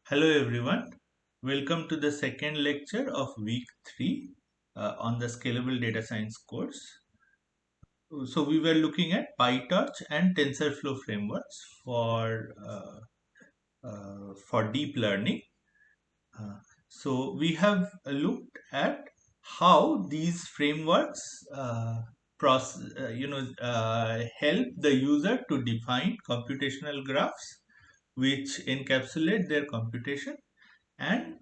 Hello everyone, welcome to the second lecture of week 3 on the Scalable Data Science course. So we were looking at PyTorch and TensorFlow frameworks for deep learning. Uh, so we have looked at how these frameworks help the user to define computational graphs which encapsulate their computation and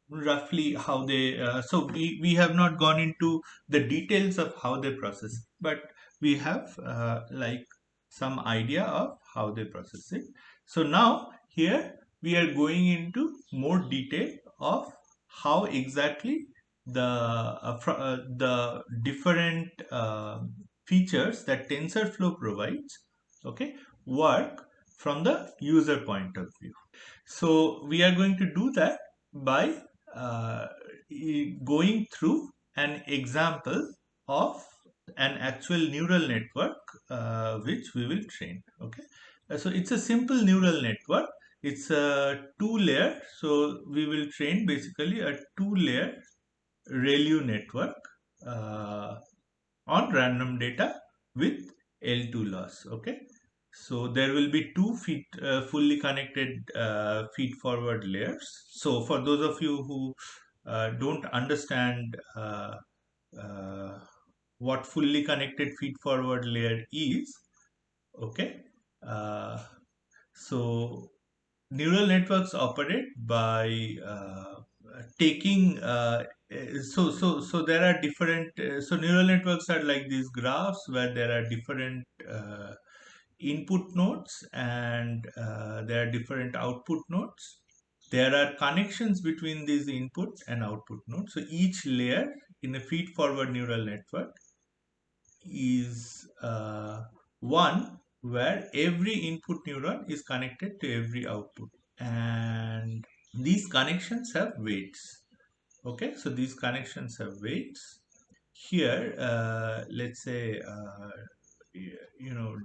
roughly how they we have not gone into the details of how they process it, but we have like some idea of how they process it. So now here we are going into more detail of how exactly the different features that TensorFlow provides, okay, work from the user point of view. So we are going to do that by going through an example of an actual neural network which we will train. Okay, so it's a simple neural network. It's a two-layer. So we will train basically a two-layer ReLU network uh, on random data with L2 loss. Okay, so there will be two fully connected feed-forward layers. So for those of you who don't understand uh, what fully connected feed-forward layer is, okay. Uh, so neural networks operate by taking so there are different so neural networks are like these graphs where there are different input nodes and there are different output nodes. There are connections between these input and output nodes. So each layer in a feed forward neural network is one where every input neuron is connected to every output, and these connections have weights. Okay, so these connections have weights. Here let's say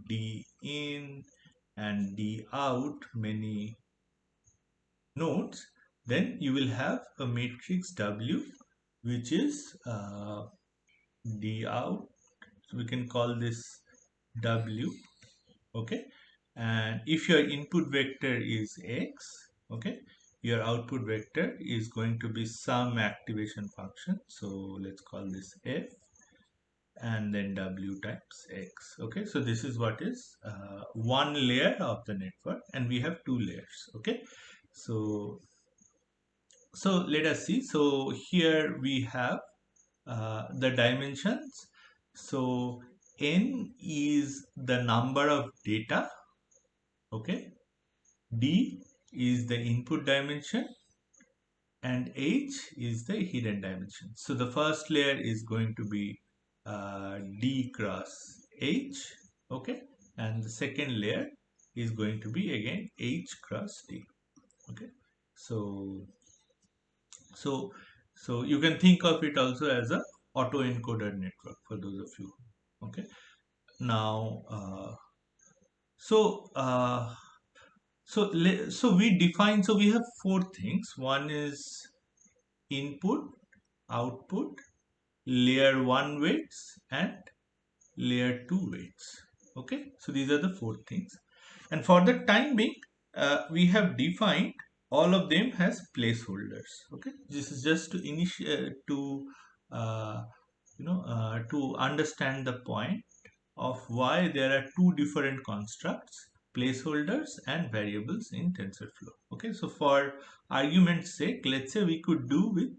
d in and d out many nodes, then you will have a matrix W which is d out. So we can call this W. Okay, and if your input vector is X, okay, your output vector is going to be some activation function. So let's call this F and then W times X. Okay, so this is what is one layer of the network, and we have two layers. Okay, so let us see. So here we have the dimensions. So n is the number of data. Okay, d is the input dimension, and h is the hidden dimension. So the first layer is going to be d cross h. Okay, and the second layer is going to be again h cross d. Okay, so so you can think of it also as a autoencoder network for those of you. Okay, now so we define, so we have four things. One is input, output, layer 1 weights and layer 2 weights. Okay, so these are the four things, and for the time being we have defined all of them as placeholders. Okay, this is just to initiate uh, to understand the point of why there are two different constructs, placeholders and variables in TensorFlow. Okay, so for argument's sake, let's say we could do with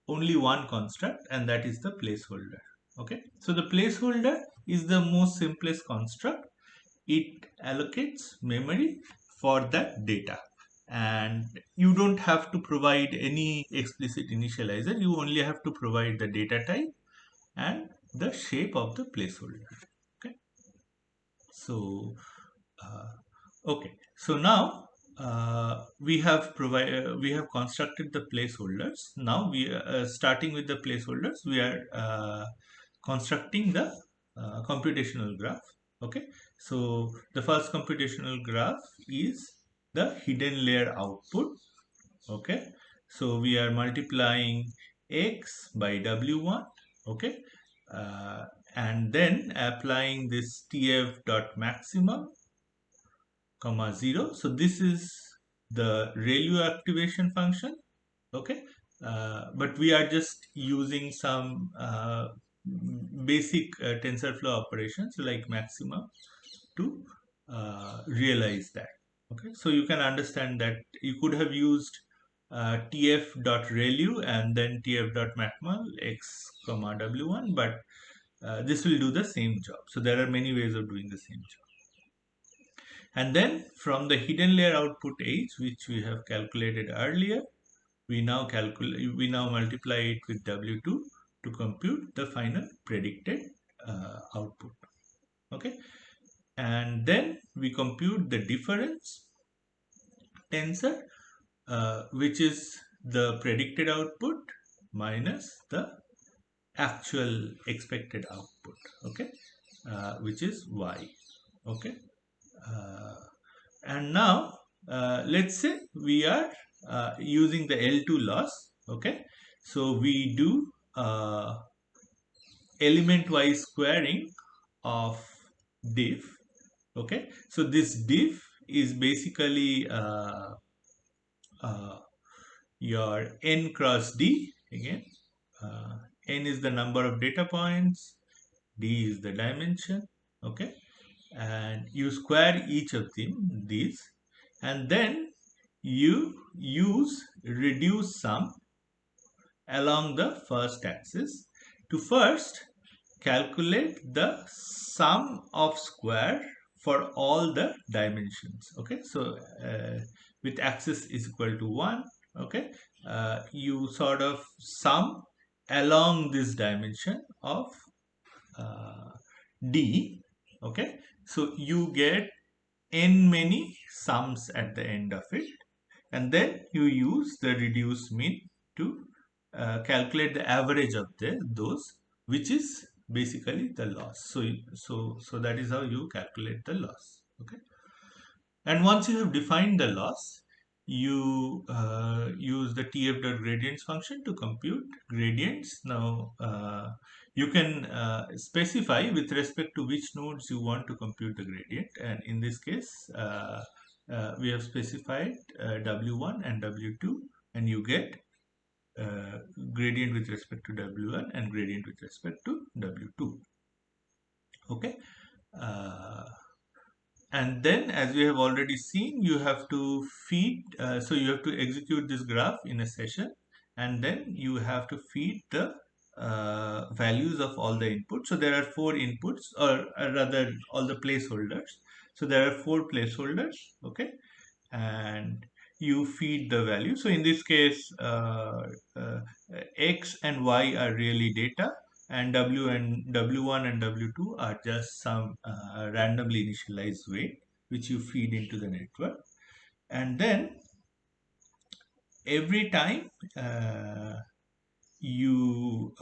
only one construct, and that is the placeholder. Okay, so the placeholder is the most simplest construct. It allocates memory for that data, and you don't have to provide any explicit initializer. You only have to provide the data type and the shape of the placeholder. Okay, so uh, okay, so now we have constructed the placeholders. Now we starting with the placeholders, we are constructing the computational graph. Okay, so the first computational graph is the hidden layer output. Okay, so we are multiplying x by w1. Okay, uh, and then applying this tf dot maximum comma 0. So this is the ReLU activation function. Okay, but we are just using some basic TensorFlow operations like maximum to realize that. Okay, so you can understand that you could have used tf.relu and then tf.maxmal x comma w1, but this will do the same job. So there are many ways of doing the same job. And then from the hidden layer output h, which we have calculated earlier, we now multiply it with w2 to compute the final predicted output. Okay, and then we compute the difference tensor, which is the predicted output minus the actual expected output. Okay, which is y. Okay, uh, and now let's say we are using the L2 loss. Okay, so we do element wise squaring of diff. Okay, so this diff is basically uh, your n cross d again. N is the number of data points, d is the dimension. Okay, and you square each of these, and then you use reduce sum along the first axis to first calculate the sum of square for all the dimensions. Okay, so with axis is equal to 1. Okay, you sort of sum along this dimension of uh, d. Okay, so you get n many sums at the end of it, and then you use the reduce mean to calculate the average of those, which is basically the loss. So that is how you calculate the loss. Okay, and once you have defined the loss, you use the tf.gradients function to compute gradients. Now you can specify with respect to which nodes you want to compute the gradient, and in this case we have specified w1 and w2, and you get gradient with respect to w1 and gradient with respect to w2. Okay, uh, and then as we have already seen, you have to feed, so you have to execute this graph in a session, and then you have to feed the values of all the inputs. So there are 4 inputs, or rather all the placeholders. So there are 4 placeholders. Okay, and you feed the value. So in this case, uh, x and y are really data, and w1 and w2 are just some randomly initialized weight which you feed into the network. And then every time you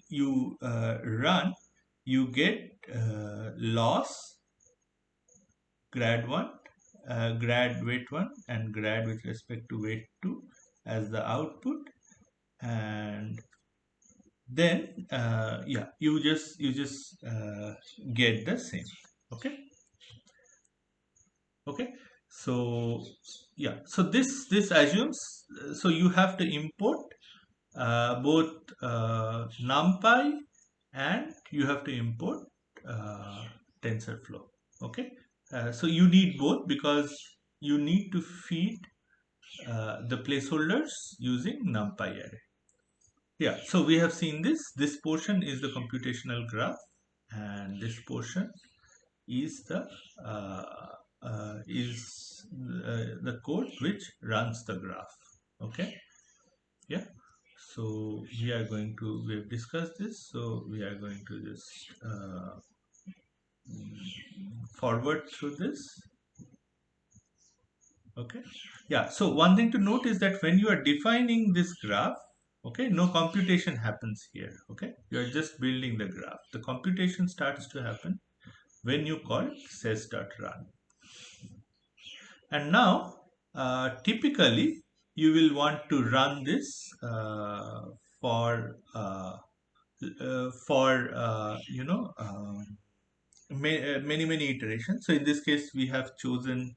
you run, you get loss grad 1, grad weight 1, and grad with respect to weight 2 as the output. And then yeah, you just get the same. Okay, okay, so yeah, so this assumes, so you have to import both numpy, and you have to import TensorFlow. Okay, so you need both because you need to feed the placeholders using numpy array. Yeah, so we have seen this portion is the computational graph, and this portion is the code which runs the graph. Okay, yeah, so we have discussed this, so we are going to just forward through this. Okay, yeah, so one thing to note is that when you are defining this graph, okay, no computation happens here. Okay, you are just building the graph. The computation starts to happen when you call sys.run. And now, typically, you will want to run this for many iterations. So in this case, we have chosen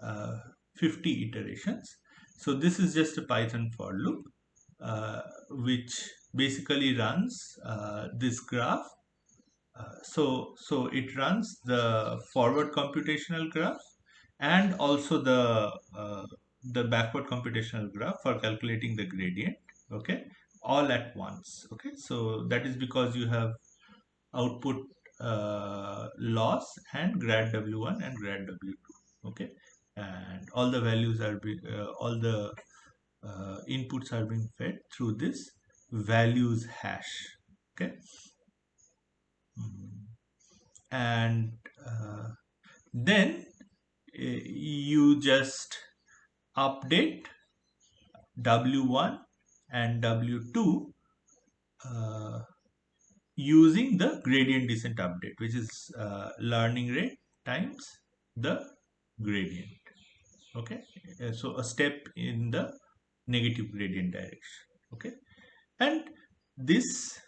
uh, 50 iterations. So this is just a Python for loop, which basically runs this graph. So it runs the forward computational graph and also the backward computational graph for calculating the gradient. Okay, all at once. Okay, so that is because you have output loss and grad w1 and grad w2. Okay, and all the values are all the inputs are being fed through this values hash. Okay. And then you just update w1 and w2 uh, using the gradient descent update, which is learning rate times the gradient. Okay, so a step in the negative gradient direction. Okay, and this,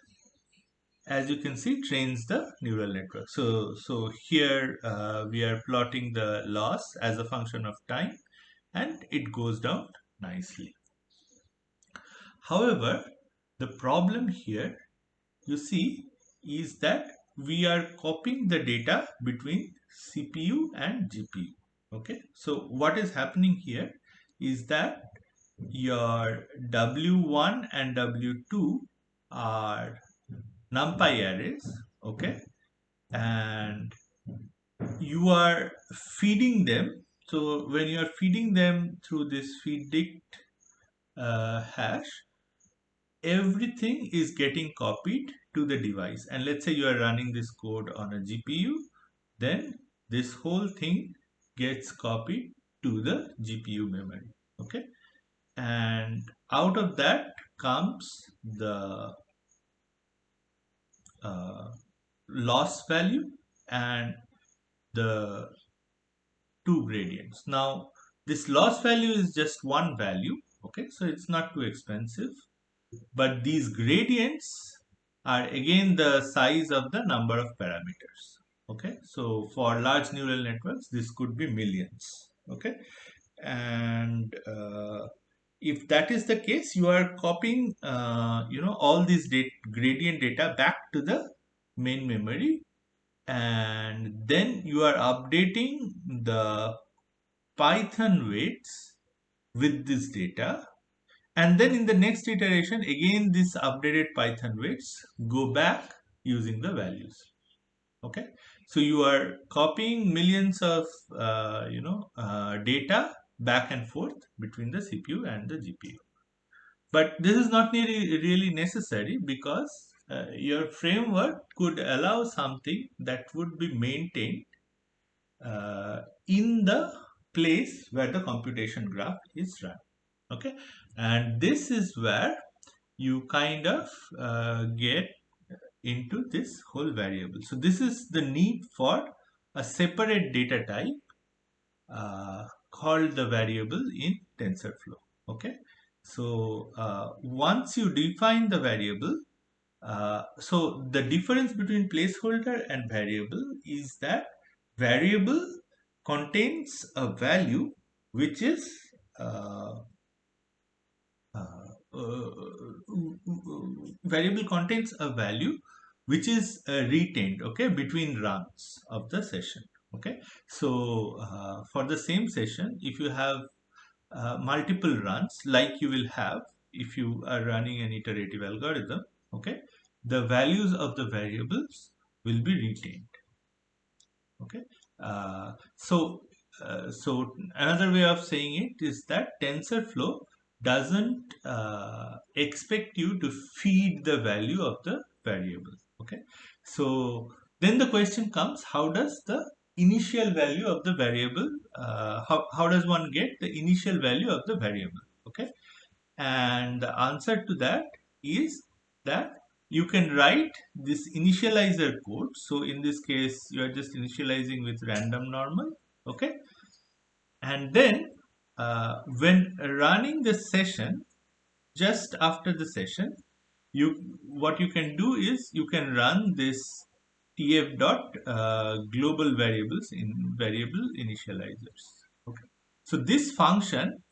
as you can see, trains the neural network. So here we are plotting the loss as a function of time, and it goes down nicely. However, the problem here, you see, is that we are copying the data between CPU and GPU. Okay, so what is happening here is that your W1 and W2 are NumPy arrays. Okay, and you are feeding them. So when you are feeding them through this feeddict hash, everything is getting copied to the device. And let's say you are running this code on a GPU, then this whole thing gets copied to the GPU memory. Okay, and out of that comes the loss value and the two gradients. Now, this loss value is just one value. Okay, so it's not too expensive. But these gradients are again the size of the number of parameters. Okay, so for large neural networks, this could be millions. Okay, and if that is the case, you are copying, all these gradient data back to the main memory, and then you are updating the Python weights with this data, and then in the next iteration, again, this updated Python weights go back using the values. Okay, so you are copying millions of data back and forth between the CPU and the GPU. But this is not really necessary, because your framework could allow something that would be maintained in the place where the computation graph is run. Okay, and this is where you kind of get into this whole variable. So this is the need for a separate data type called the variable in TensorFlow. Okay, so once you define the variable, so the difference between placeholder and variable is that variable contains a value which is uh, variable contains a value which is retained, okay, between runs of the session. Okay, so for the same session, if you have multiple runs, like you will have if you are running an iterative algorithm, okay, the values of the variables will be retained. Okay, so another way of saying it is that TensorFlow doesn't expect you to feed the value of the variable. Okay, so then the question comes, how does the initial value of the variable, how does one get the initial value of the variable? Okay, and the answer to that is that you can write this initializer code. So in this case, you are just initializing with random normal, okay? And then when running the session, just after the session, what you can do is you can run this tf dot global variables in variable initializers. Okay, so this function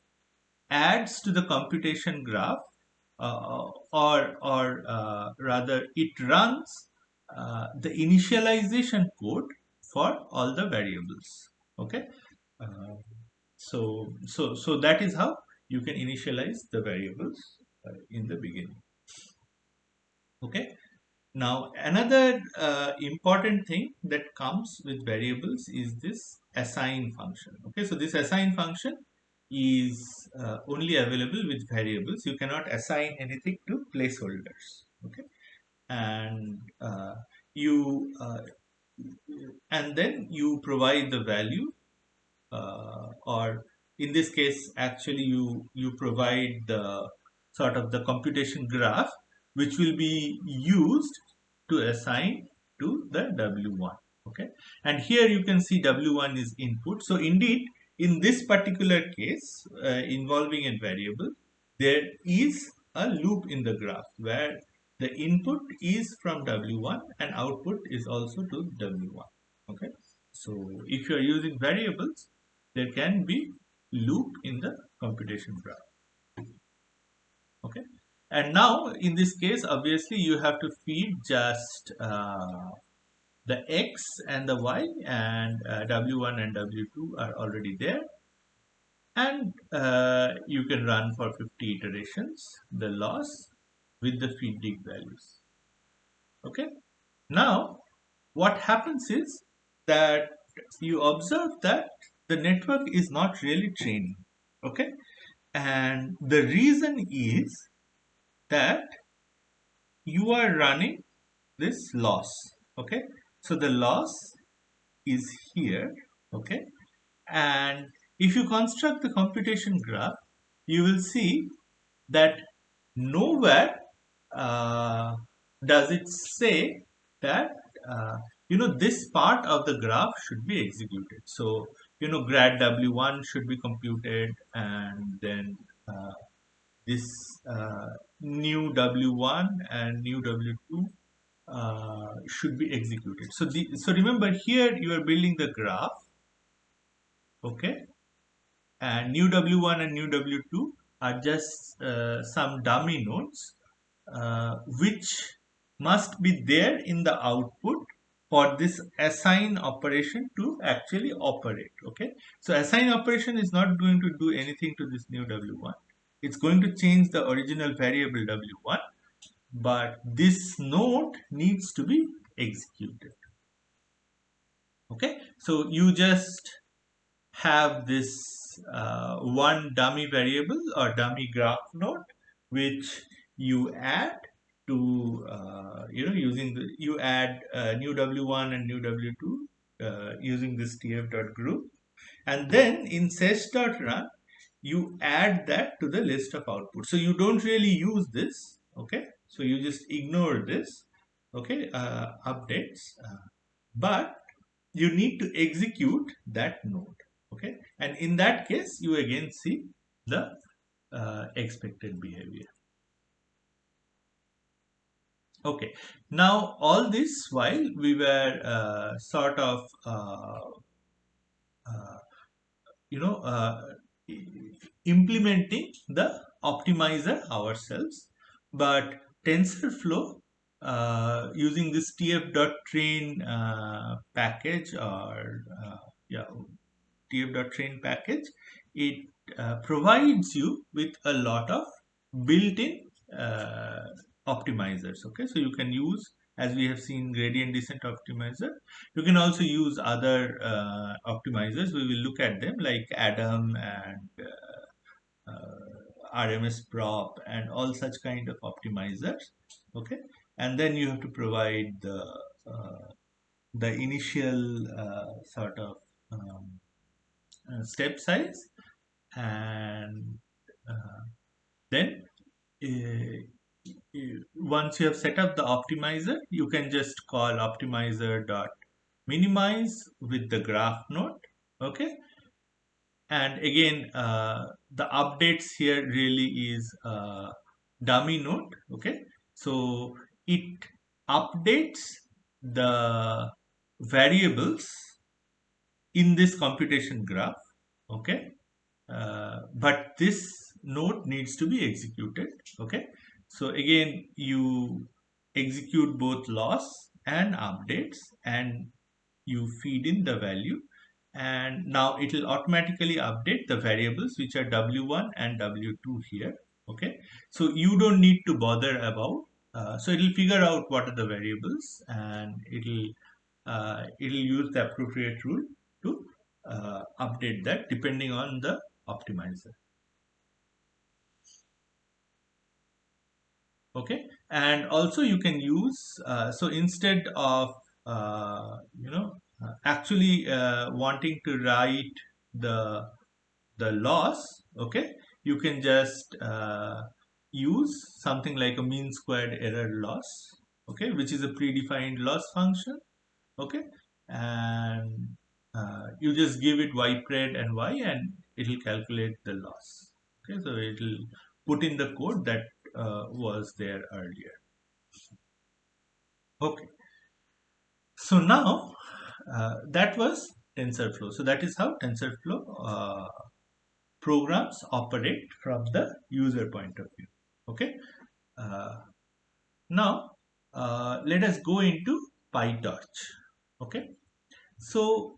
adds to the computation graph, or rather it runs the initialization code for all the variables. Okay, uh, so that is how you can initialize the variables in the beginning. Okay, now another important thing that comes with variables is this assign function. Okay, so this assign function is only available with variables. You cannot assign anything to placeholders. Okay, and you and then you provide the value, or in this case actually you provide the sort of the computation graph which will be used to assign to the w1. Okay, and here you can see w1 is input. So indeed in this particular case involving a variable, there is a loop in the graph where the input is from w1 and output is also to w1. Okay, so if you are using variables, there can be loop in the computation graph. Okay, and now in this case obviously you have to feed just the x and the y, and w1 and w2 are already there, and you can run for 50 iterations the loss with the feed dig values. Okay, now what happens is that you observe that the network is not really training. Okay, and the reason is that you are running this loss. Okay, so the loss is here. Okay, and if you construct the computation graph, you will see that nowhere uh, does it say that uh, this part of the graph should be executed. So grad w1 should be computed, and then this new w1 and new w2 should be executed. So remember here you are building the graph. Okay, and new w1 and new w2 are just some dummy nodes which must be there in the output for this assign operation to actually operate. Okay, so assign operation is not going to do anything to this new w1. It's going to change the original variable w1, but this node needs to be executed. Okay, so you just have this one dummy variable or dummy graph node which you add to using you add new w1 and new w2 using this tf.group, and then in sesh.run you add that to the list of output. So you don't really use this. Okay, so you just ignore this. Okay, updates, but you need to execute that node. Okay, and in that case you again see the expected behavior. Okay, now all this while we were sort of uh, you know uh, implementing the optimizer ourselves, but TensorFlow using this tf.train package, or yeah, tf.train package, it provides you with a lot of built-in optimizers. Okay, so you can use, as we have seen, gradient descent optimizer. You can also use other optimizers. We will look at them like Adam and RMS prop and all such kind of optimizers. Okay, and then you have to provide the initial sort of step size, and then uh, once you have set up the optimizer, you can just call optimizer dot minimize with the graph node. Okay, and again the updates here really is dummy node. Okay, so it updates the variables in this computation graph. Okay, but this node needs to be executed. Okay, so again you execute both loss and updates, and you feed in the value, and now it will automatically update the variables which are w1 and w2 here. Okay, so you don't need to bother about, so it will figure out what are the variables, and it'll use the appropriate rule to update that depending on the optimizer. Okay, and also you can use, so instead of actually wanting to write the loss, okay, you can just use something like a mean squared error loss, okay, which is a predefined loss function. Okay, and you just give it ypred and y, and it will calculate the loss. Okay, so it will put in the code that was there earlier. Okay, so now that was TensorFlow. So that is how TensorFlow programs operate from the user point of view. Okay, uh, now let us go into PyTorch. Okay, so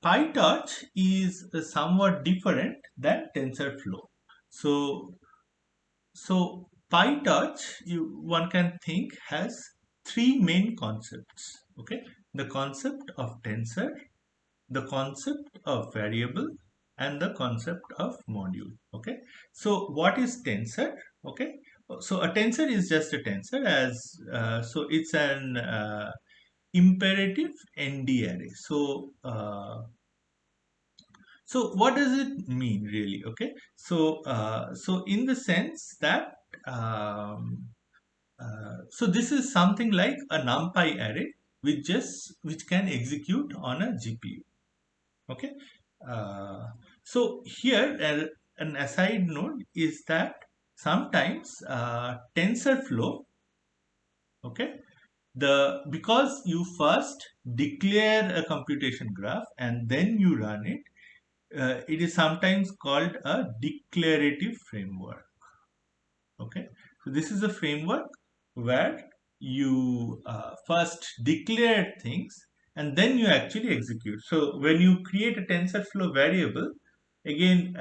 PyTorch is somewhat different than TensorFlow. So, PyTorch, one can think, has three main concepts. Okay, the concept of tensor, the concept of variable, and the concept of module. Okay, so what is tensor? Okay, so a tensor is just a tensor, as so it's an imperative ND array. So what does it mean really? Okay, so in the sense that so this is something like a NumPy array which can execute on a GPU. Okay, so here an aside note is that sometimes TensorFlow, okay, because you first declare a computation graph and then you run it, it is sometimes called a declarative framework. Okay, so this is a framework where you first declare things and then you actually execute. So when you create a TensorFlow variable, again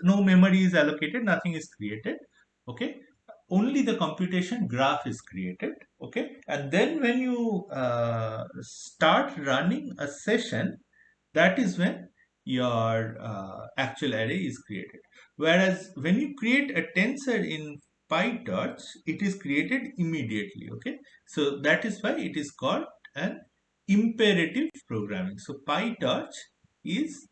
no memory is allocated, nothing is created. Okay, only the computation graph is created. Okay, and then when you start running a session, that is when your actual array is created. Whereas when you create a tensor in PyTorch, it is created immediately. Okay, so that is why it is called an imperative programming. So PyTorch is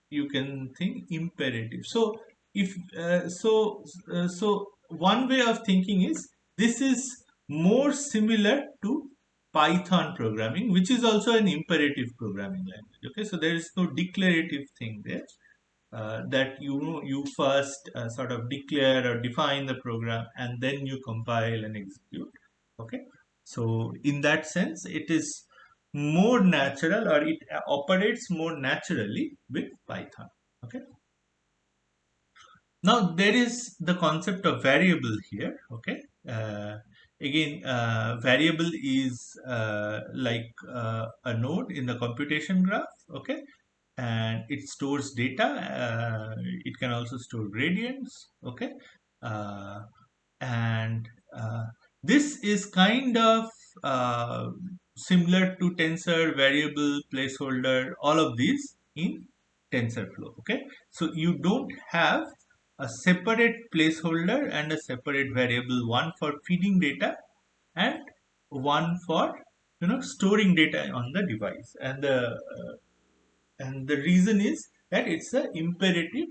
you can think imperative. So if so one way of thinking is this is more similar to Python programming, which is also an imperative programming language. Okay, so there is no declarative thing there. That you first sort of declare or define the program and then you compile and execute. Okay, so in that sense it is more natural, or it operates more naturally with Python. Okay, now there is the concept of variable here. Okay, again variable is like a node in the computation graph. Okay, and it stores data. It can also store gradients. Okay, uh, and this is kind of uh, similar to tensor, variable, placeholder, all of these in TensorFlow. Okay, so you don't have a separate placeholder and a separate variable, one for feeding data and one for storing data on the device, and the reason is that it's a imperative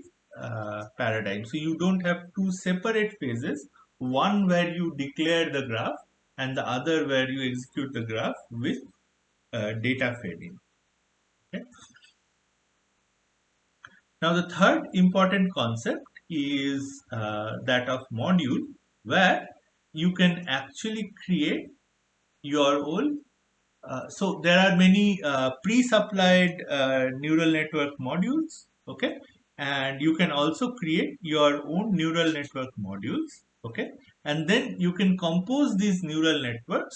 paradigm. So you don't have two separate phases, one where you declare the graph and the other where you execute the graph with data fed in. Okay? Now the third important concept is that of module, where you can actually create your own. So there are many pre-supplied neural network modules, okay, and you can also create your own neural network modules, okay, and then you can compose these neural networks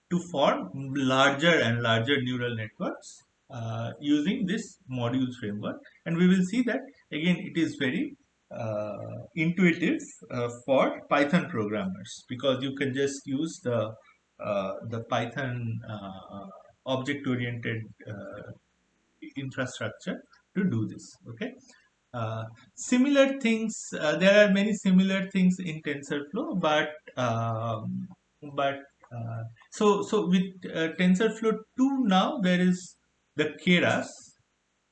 to form larger and larger neural networks using this module framework, and we will see that again it is very intuitive for Python programmers, because you can just use the Python object-oriented infrastructure to do this. Okay. Similar things. There are many similar things in TensorFlow, but so with TensorFlow 2 now there is the Keras,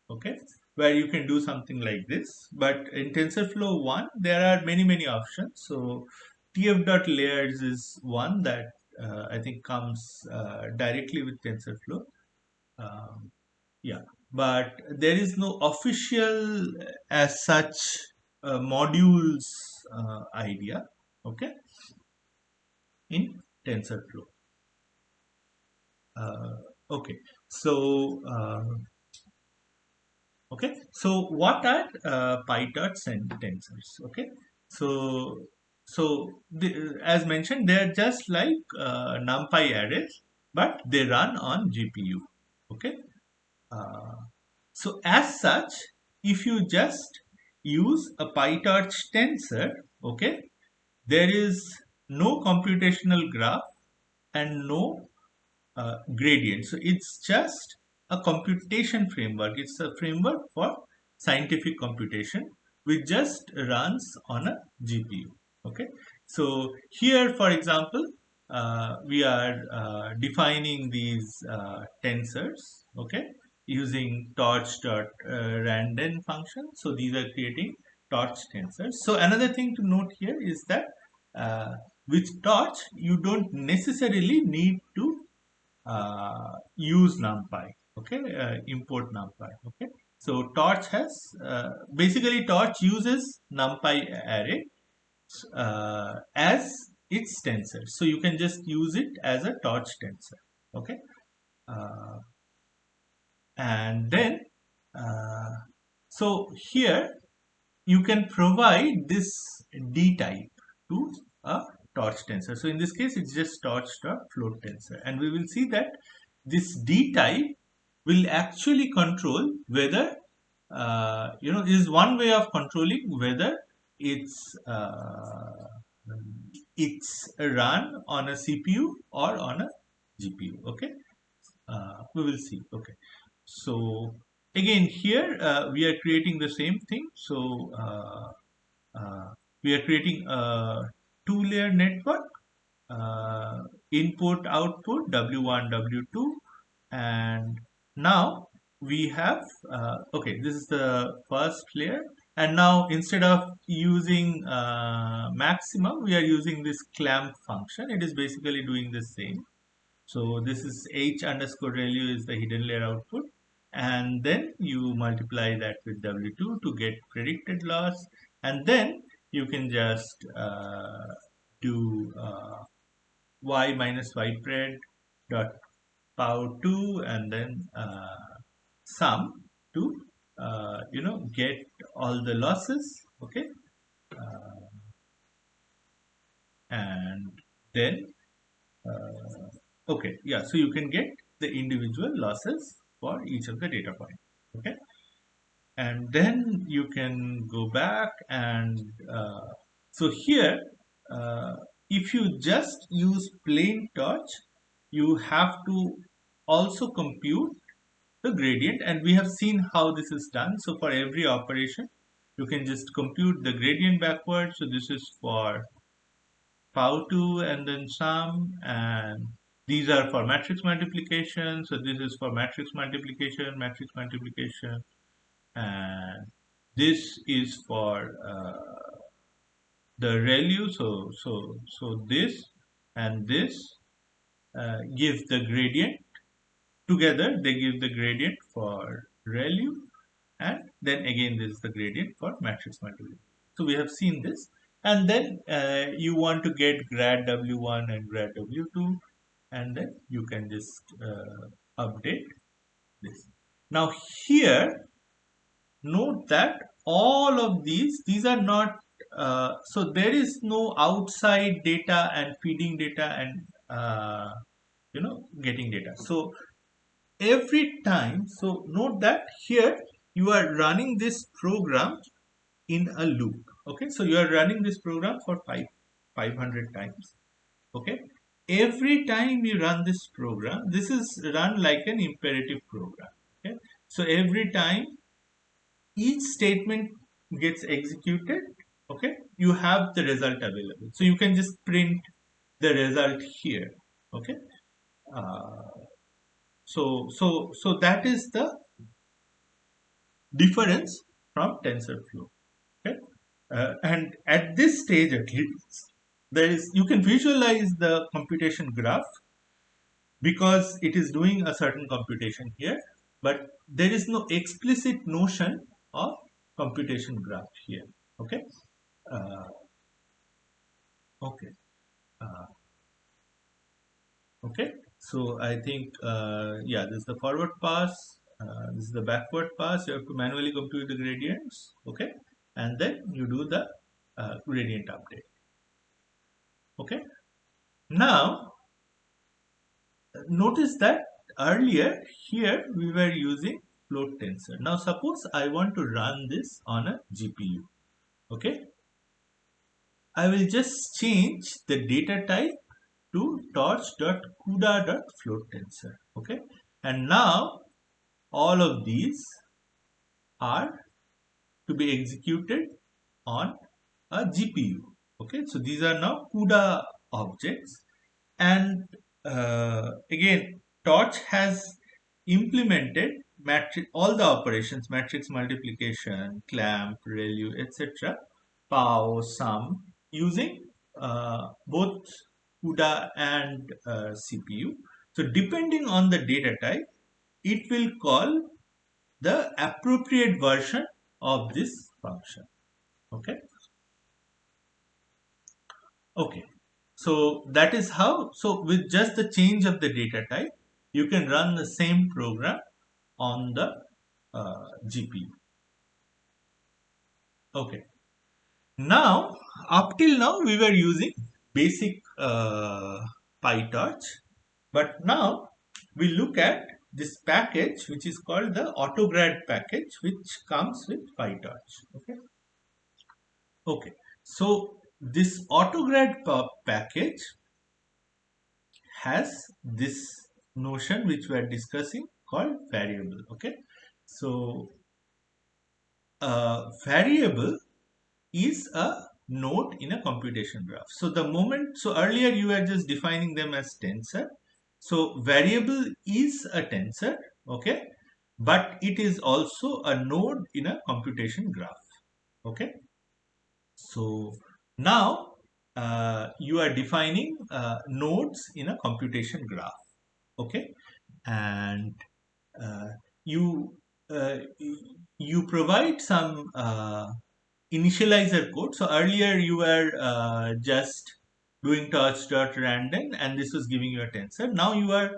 okay, where you can do something like this. But in TensorFlow 1, there are many options. So tf.layers is one that I think comes directly with TensorFlow. Um, yeah, but there is no official as such modules idea, okay, in TensorFlow. Uh, okay, so okay, so what are PyTorch and tensors? Okay, so as mentioned, they are just like NumPy arrays, but they run on GPU. Okay, uh, so as such, if you just use a PyTorch tensor, okay, there is no computational graph and no gradient. So it's just a computation framework. It's a framework for scientific computation which just runs on a GPU. Okay. So here, for example, we are defining these tensors. Okay, using torch.random function. So these are creating torch tensors. So another thing to note here is that uh, with torch you don't necessarily need to use NumPy. Okay, import NumPy. Okay, so Torch has basically Torch uses NumPy array as its tensor. So you can just use it as a Torch tensor. Okay, uh, and then uh, so here you can provide this D type to a torch tensor. So in this case, it's just torch.float tensor. And we will see that this D type will actually control whether, is one way of controlling whether it's, it's run on a CPU or on a GPU. Okay. We will see. Okay. So again, here we are creating the same thing. So we are creating a two-layer network, input output W1 W2, and now we have okay, this is the first layer, and now instead of using maximum we are using this clamp function. It is basically doing the same. So this is h underscore ReLU is the hidden layer output, and then you multiply that with W2 to get predicted loss, and then you can just do y minus y pred dot pow2 and then sum to get all the losses. Okay, and then okay, yeah, so you can get the individual losses for each of the data points. Okay, and then you can go back and so here uh, if you just use plain torch, you have to also compute the gradient, and we have seen how this is done. So for every operation you can just compute the gradient backwards. So this is for pow2 and then sum, and these are for matrix multiplication. So this is for matrix multiplication, and this is for the ReLU. So this and this give the gradient together. They give the gradient for ReLU, and then again this is the gradient for matrix multiplication. So we have seen this, and then you want to get grad W1 and grad W2, and then you can just update this. Now here, note that all of these are not, so there is no outside data and feeding data and getting data. So every time, so note that here you are running this program in a loop. Okay, so you are running this program for 500 times. Okay, every time you run this program, this is run like an imperative program. Okay, so every time each statement gets executed, okay, you have the result available, so you can just print the result here. Okay, uh, so that is the difference from TensorFlow. Okay, and at this stage at least, there is, you can visualize the computation graph because it is doing a certain computation here, but there is no explicit notion of computation graph here. Okay, uh, okay, uh, okay. So I think yeah, this is the forward pass. This is the backward pass. You have to manually compute the gradients. Okay, and then you do the gradient update. Okay. Now notice that earlier here we were using float tensor. Now suppose I want to run this on a GPU. Okay, I will just change the data type to torch.cuda.floatTensor. Okay, and now all of these are to be executed on a GPU. Okay, so these are now CUDA objects, and again Torch has implemented matrix, all the operations, matrix multiplication, clamp, ReLU, etc., pow, sum, using both CUDA and CPU. So depending on the data type, it will call the appropriate version of this function. Okay. Okay. So that is how, so with just the change of the data type, you can run the same program on the GPU. Okay. Now, up till now, we were using basic PyTorch, but now we look at this package which is called the AutoGrad package, which comes with PyTorch. Okay. Okay. So this AutoGrad package has this notion which we are discussing called variable. Okay, so variable is a node in a computation graph. So the moment, so earlier you were just defining them as tensor, so variable is a tensor. Okay, but it is also a node in a computation graph. Okay, so now you are defining nodes in a computation graph. Okay, and uh, you uh, you provide some initializer code. So earlier you were just doing torch.random and this was giving you a tensor. Now you are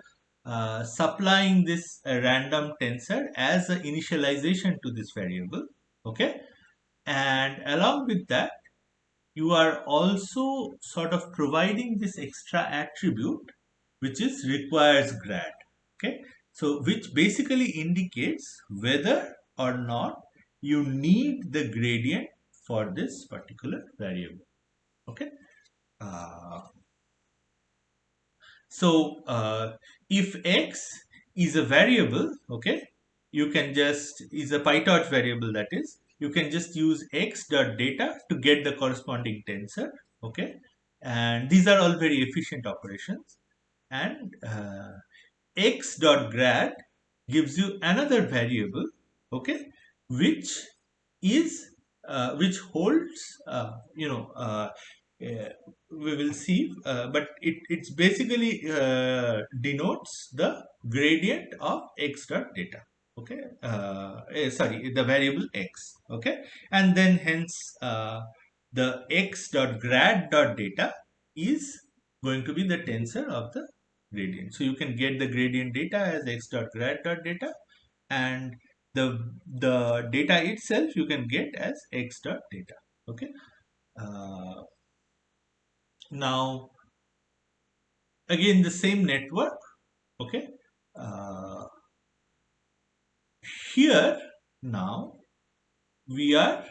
supplying this random tensor as an initialization to this variable. Okay, and along with that you are also sort of providing this extra attribute which is requires grad. Okay, so which basically indicates whether or not you need the gradient for this particular variable. Okay, uh, so if x is a variable, okay, you can just, is a PyTorch variable, that is, you can just use x dot data to get the corresponding tensor. Okay, and these are all very efficient operations. And x dot grad gives you another variable, okay, which is which holds we will see, but it's basically denotes the gradient of x dot data. Okay, sorry, the variable x. Okay, and then hence the x dot grad dot data is going to be the tensor of the gradient. So you can get the gradient data as x dot grad dot data, and the data itself you can get as x dot data. Okay, uh, now again the same network. Okay, uh, here now we are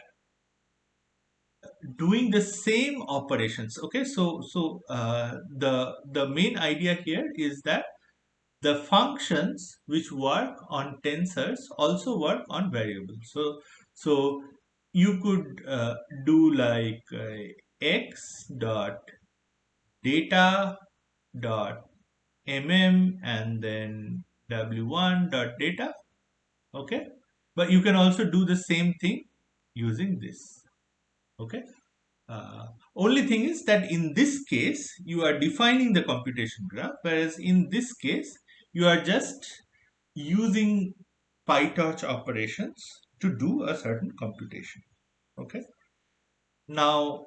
doing the same operations. Okay, so the main idea here is that the functions which work on tensors also work on variables. So you could do like x dot data dot and then w1 dot data. Okay, but you can also do the same thing using this. Okay, only thing is that in this case you are defining the computation graph, whereas in this case you are just using PyTorch operations to do a certain computation. Okay, now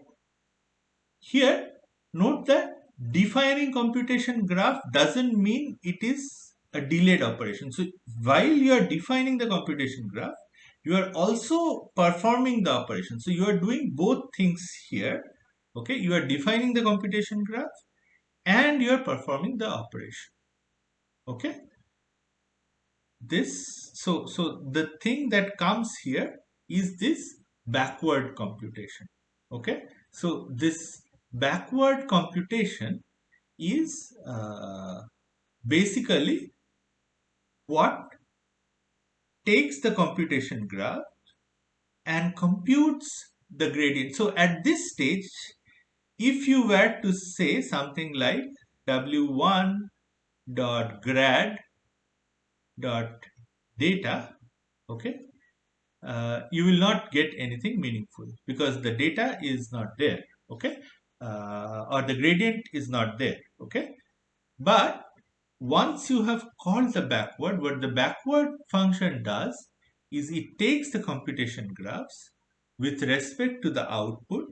here note that defining computation graph doesn't mean it is a delayed operation. So while you are defining the computation graph, you are also performing the operation. So you are doing both things here. Okay, you are defining the computation graph and you are performing the operation. Okay, so the thing that comes here is this backward computation. Okay, so this backward computation is basically what takes the computation graph and computes the gradient. So at this stage, if you were to say something like w1 dot grad dot data, okay, you will not get anything meaningful because the data is not there. Okay, or the gradient is not there. Okay, but once you have called the backward, what the backward function does is it takes the computation graphs with respect to the output.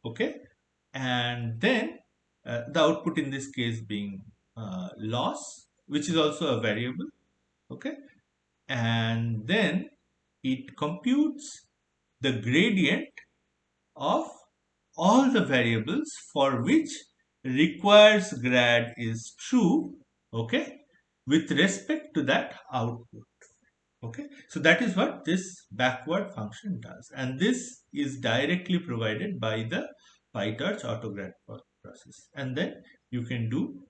Okay, and then the output in this case being loss, which is also a variable. Okay, and then it computes the gradient of all the variables for which requires grad is true. Okay, with respect to that output. Okay, so that is what this backward function does, and this is directly provided by the PyTorch autograd process, and then you can do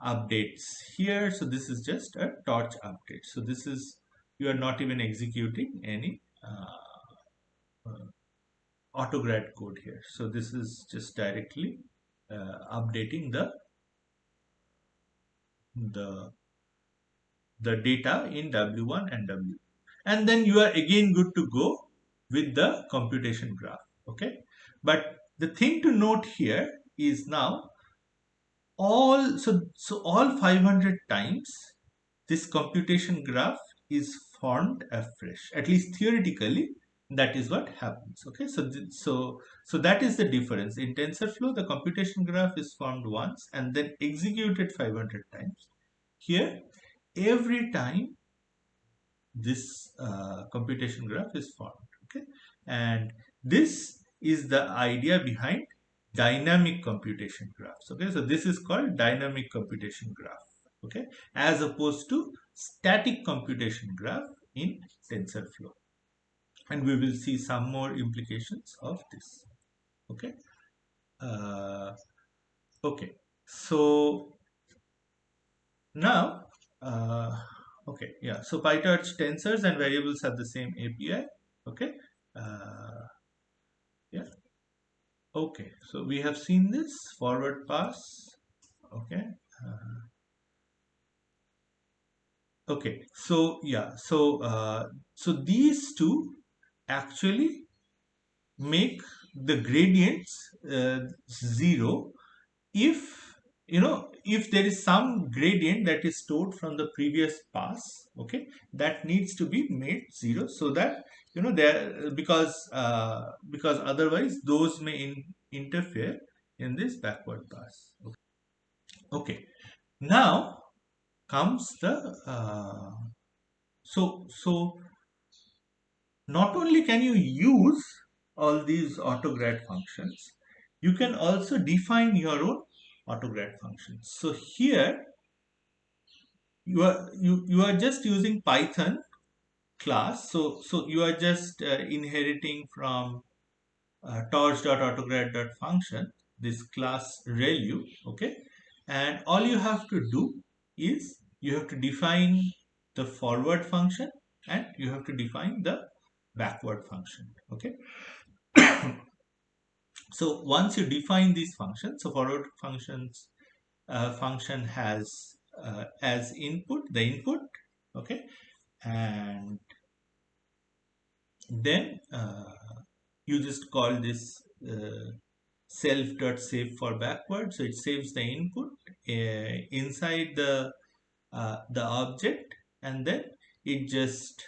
updates here. So this is just a torch update. So this is, you are not even executing any autograd code here. So this is just directly updating the the data in W1 and W. And then you are again good to go with the computation graph. Okay. But the thing to note here is now all 500 times this computation graph is formed afresh. At least theoretically, that is what happens. Okay. So that is the difference. In TensorFlow, the computation graph is formed once and then executed 500 times. Here, every time this computation graph is formed. Okay, and this is the idea behind dynamic computation graphs. Okay, so this is called dynamic computation graph. Okay, as opposed to static computation graph in TensorFlow, and we will see some more implications of this. Okay, uh, okay, so now okay, yeah, so PyTorch tensors and variables have the same API. Okay, uh, yeah, okay, so we have seen this forward pass. Okay, uh, okay, so yeah, so these two actually make the gradients 0 if if there is some gradient that is stored from the previous pass, okay, that needs to be made 0, so that there, because otherwise those may interfere in this backward pass. Okay, now comes the so not only can you use all these autograd functions, you can also define your own autograd functions. So here you are just using Python class. So you are just inheriting from torch.autograd.function this class ReLU, okay, and all you have to do is you have to define the forward function and you have to define the backward function, okay. So once you define these functions, so forward function has as input the input, okay, and then you just call this self.save for backward, so it saves the input inside the object, and then it just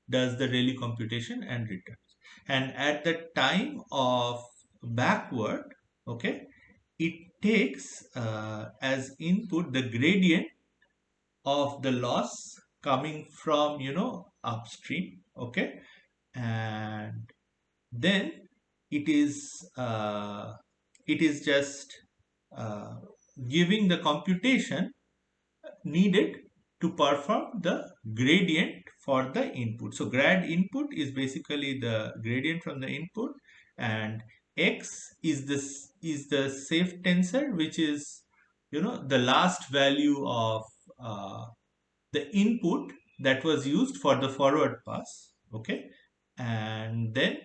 does the ReLU computation and returns. And at the time of backward, okay, it takes as input the gradient of the loss coming from upstream, okay, and then it is just uh, giving the computation needed to perform the gradient for the input. So grad input is basically the gradient from the input, and x is the safe tensor, which is the last value of uh, the input that was used for the forward pass, okay, and then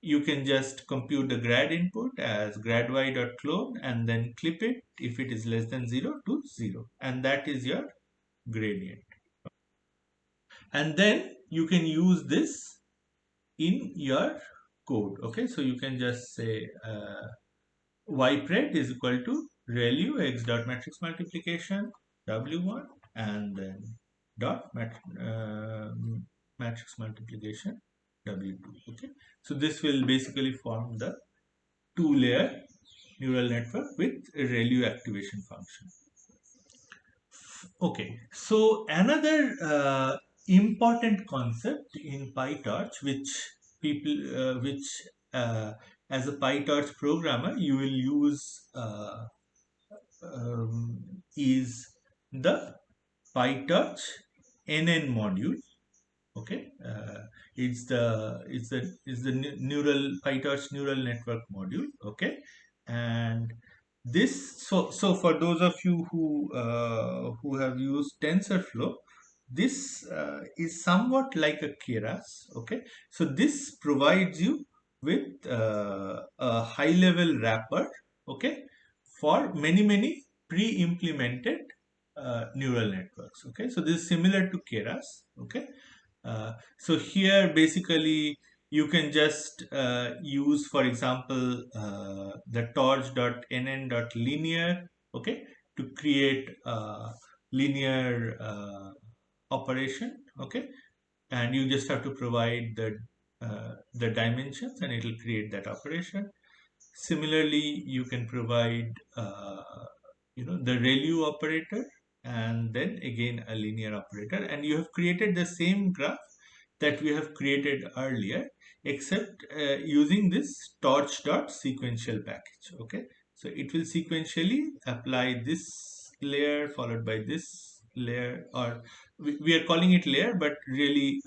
you can just compute the grad input as grad y.clone and then clip it if it is less than 0 to 0, and that is your gradient. And then you can use this in your code, okay. So you can just say ypred is equal to ReLU x dot matrix multiplication w1 and then matrix multiplication w2, okay. So this will basically form the two-layer neural network with a ReLU activation function. Okay, so another important concept in PyTorch, which as a PyTorch programmer you will use is the PyTorch NN module. Okay, it's the neural PyTorch neural network module. Okay, and this so for those of you who have used TensorFlow, this is somewhat like a Keras. Okay, so this provides you with a high level wrapper, okay, for many pre-implemented neural networks. Okay, so this is similar to Keras. Okay, so here basically you can just use, for example, the torch.nn.linear, okay, to create linear operation, okay, and you just have to provide the dimensions and it will create that operation. Similarly, you can provide the ReLU operator and then again a linear operator, and you have created the same graph that we have created earlier, except using this torch.sequential package. Okay, so it will sequentially apply this layer followed by this layer, or we are calling it layer, but really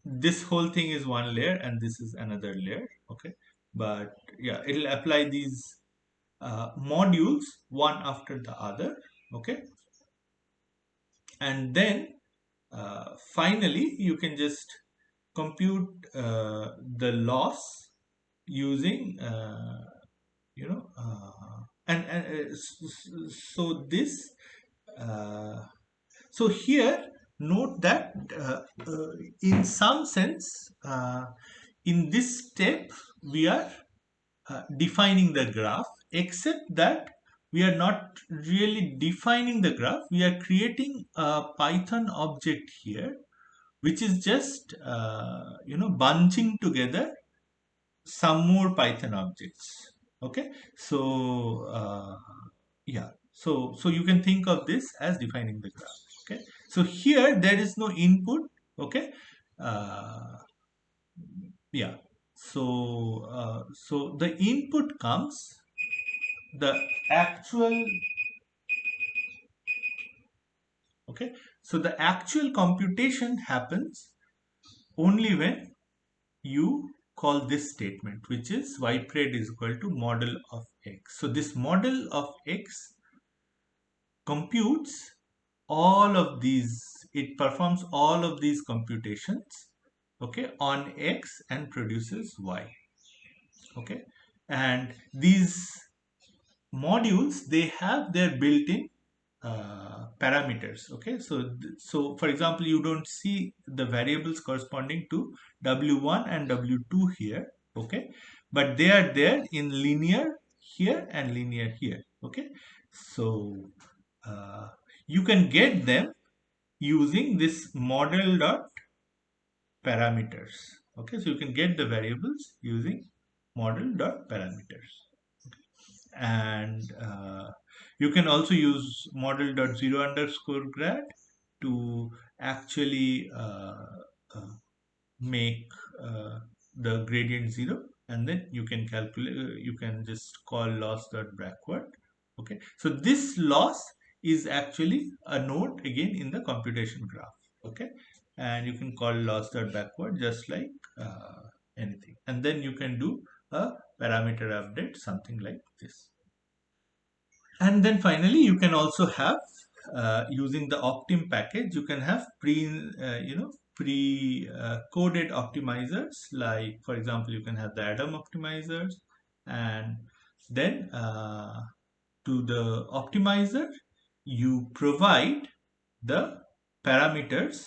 this whole thing is one layer and this is another layer. Okay, but yeah, it will apply these modules one after the other. Okay, and then finally you can just compute the loss using so this uh, so here note that in some sense, in this step we are defining the graph, except that we are not really defining the graph. We are creating a Python object here, which is just bunching together some more Python objects. Okay, so yeah, so you can think of this as defining the graph. Okay, so here there is no input. Okay, uh, yeah, so the input comes, the actual, okay, so the actual computation happens only when you call this statement, which is ypred is equal to model of x. So this model of x computes all of these, it performs all of these computations, okay, on x and produces y. Okay, and these modules, they have their built-in parameters. Okay, so for example, you don't see the variables corresponding to w1 and w2 here. Okay, but they are there in linear here and linear here. Okay, so uh, you can get them using this model dot parameters. Okay, so you can get the variables using model dot parameters, and you can also use model dot zero underscore grad to actually make the gradient zero, and then you can calculate, you can just call loss dot backward. Okay, so this loss is actually a node again in the computation graph. Okay, and you can call loss dot backward just like anything, and then you can do a parameter update, something like this. And then finally, you can also have, using the Optim package, you can have pre coded optimizers. Like for example, you can have the Adam optimizers, and then to the optimizer, you provide the parameters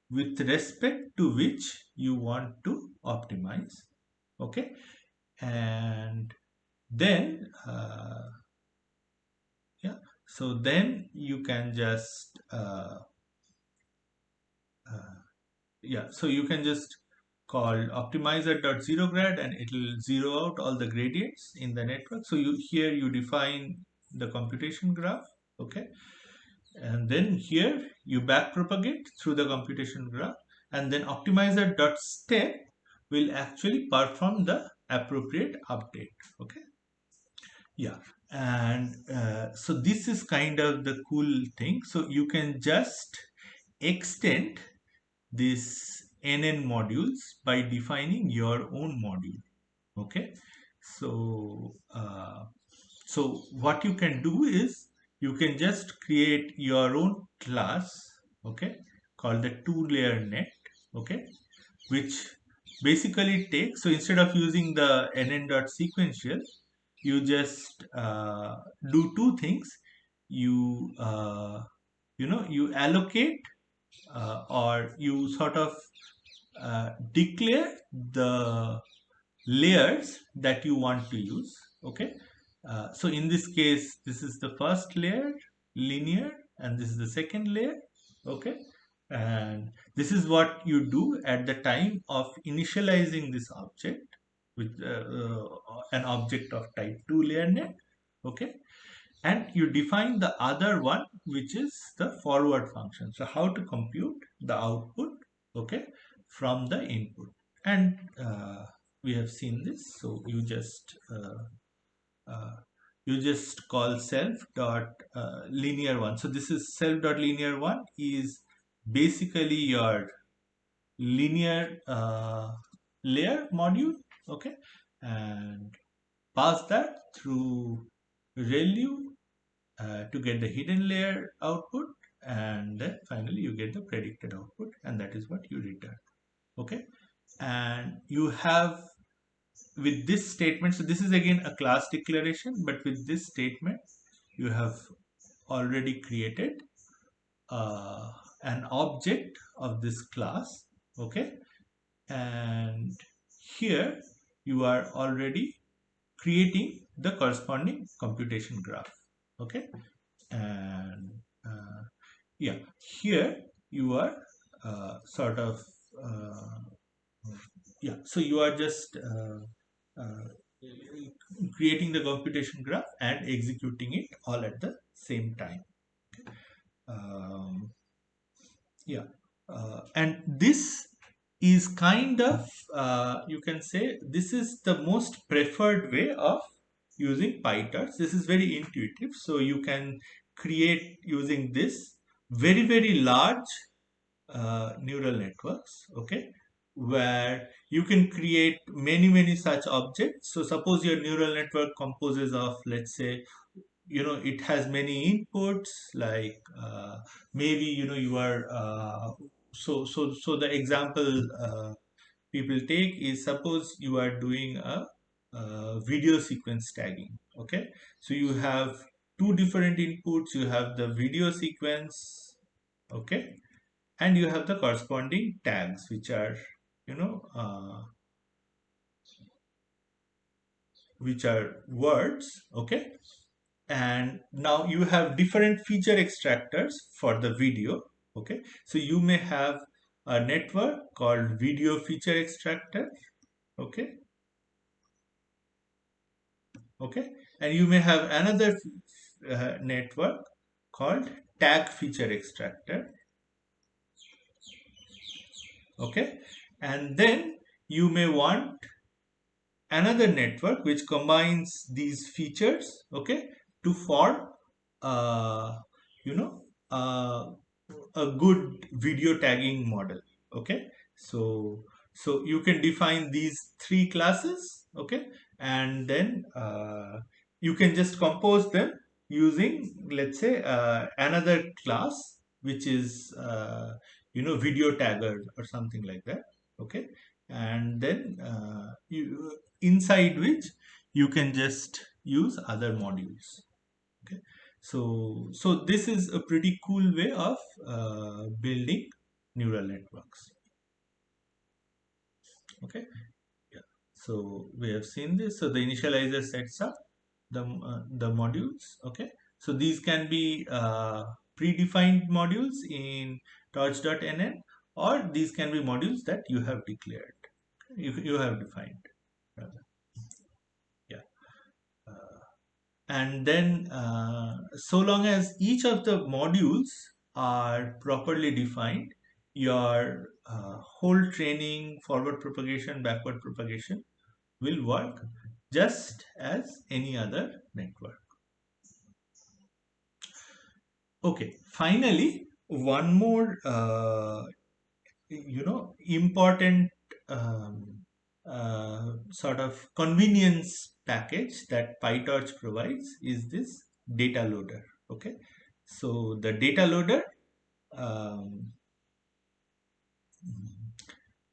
with respect to which you want to optimize. Okay, and then yeah, so then you can just uh, yeah, so you can just call optimizer.zeroGrad, and it will zero out all the gradients in the network. So you, here you define the computation graph. Okay, and then here you back propagate through the computation graph, and then optimizer.step will actually perform the appropriate update. Okay, yeah, and so this is kind of the cool thing. So you can just extend this NN modules by defining your own module. Okay, so so what you can do is you can just create your own class. Okay, called the two-layer net. Okay, which basically takes, so instead of using the nn.sequential, you just do two things. You you allocate, or you sort of declare the layers that you want to use. Okay, so in this case, this is the first layer, linear, and this is the second layer. Okay, and this is what you do at the time of initializing this object with an object of type 2 layer net. Okay, and you define the other one, which is the forward function. So how to compute the output, okay, from the input. And we have seen this. So uh, you just call self dot linear one. So this is self dot linear one is basically your linear layer module. Okay, and pass that through ReLU to get the hidden layer output, and then finally you get the predicted output, and that is what you return. Okay, and you have, with this statement, so this is again a class declaration, but with this statement you have already created uh, an object of this class, okay, and here you are already creating the corresponding computation graph, okay, and uh, yeah, here you are sort of uh, yeah, so you are just uh, creating the computation graph and executing it all at the same time. um, yeah, and this is kind of you can say this is the most preferred way of using PyTorch. This is very intuitive, so you can create using this very large neural networks, okay, where you can create many such objects. So suppose your neural network composes of, let's say, it has many inputs, like maybe you are so the example people take is, suppose you are doing a video sequence tagging, okay, so you have two different inputs, you have the video sequence, okay, and you have the corresponding tags, which are you know uh, words, okay, and now you have different feature extractors for the video, okay, so you may have a network called video feature extractor, okay, okay, and you may have another network called tag feature extractor, okay, and then you may want another network which combines these features, okay, to form uh, you know uh, a good video tagging model, okay, so you can define these three classes, okay, and then you can just compose them using, let's say, another class which is video tagger or something like that, okay, and then inside which you can just use other modules, okay, so this is a pretty cool way of building neural networks, okay, yeah, so we have seen this. So the initializer sets up the modules, okay, so these can be predefined modules in torch.nn, or these can be modules that you have declared, you have defined rather. Yeah. And then so long as each of the modules are properly defined, your whole training, forward propagation, backward propagation will work just as any other network. Okay, finally, one more important um, sort of convenience package that PyTorch provides is this data loader, okay, so the data loader um,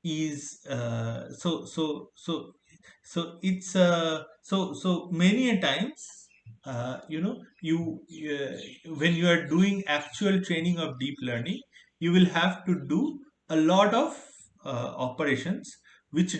is it's so many a times when you are doing actual training of deep learning, you will have to do a lot of operations which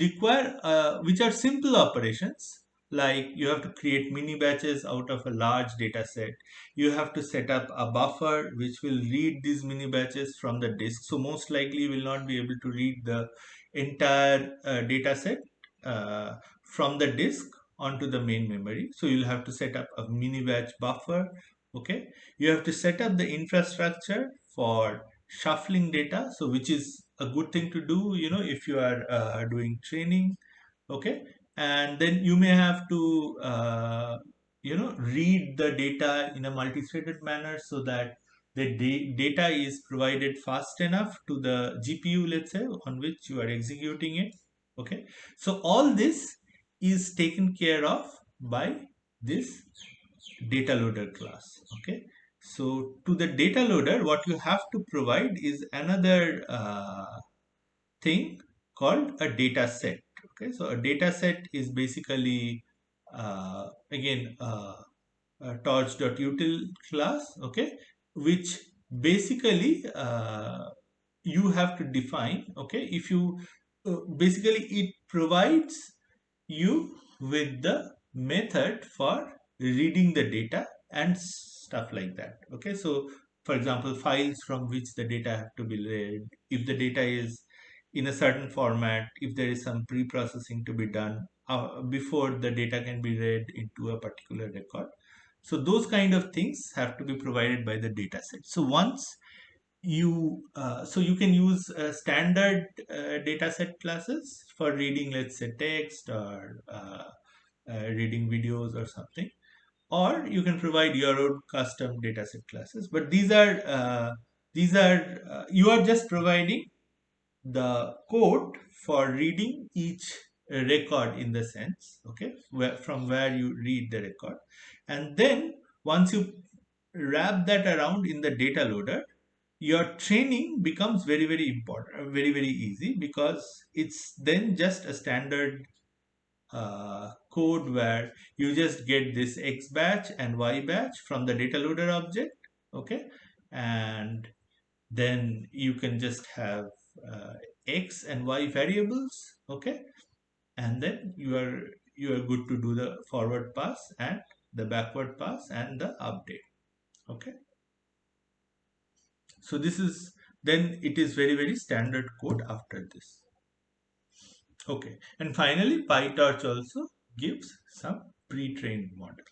are simple operations, like you have to create mini batches out of a large data set. You have to set up a buffer which will read these mini batches from the disk, so most likely you will not be able to read the entire data set uh, from the disk onto the main memory, so you'll have to set up a mini batch buffer, okay, you have to set up the infrastructure for shuffling data, so which is a good thing to do if you are doing training, okay, and then you may have to read the data in a multi-threaded manner, so that the data is provided fast enough to the GPU, let's say, on which you are executing it, okay, so all this is taken care of by this data loader class, okay, so to the data loader what you have to provide is another thing called a data set, okay, so a data set is basically again a torch.util class, okay, which basically you have to define, okay, if you basically it provides you with the method for reading the data and stuff like that. Okay, so for example, files from which the data have to be read, if the data is in a certain format, if there is some pre-processing to be done before the data can be read into a particular record. So those kind of things have to be provided by the data set. So once you can use standard dataset classes for reading, let's say, text or reading videos or something, or you can provide your own custom dataset classes. But these are you are just providing the code for reading each record, in the sense, okay, from where you read the record, and then once you wrap that around in the data loader, your training becomes very very important, very very easy, because it's then just a standard code where you just get this X batch and Y batch from the data loader object, okay, and then you can just have uh, X and Y variables, okay, and then you are good to do the forward pass and the backward pass and the update, okay. So this is, then it is very very standard code after this. Okay, and finally PyTorch also gives some pre-trained model.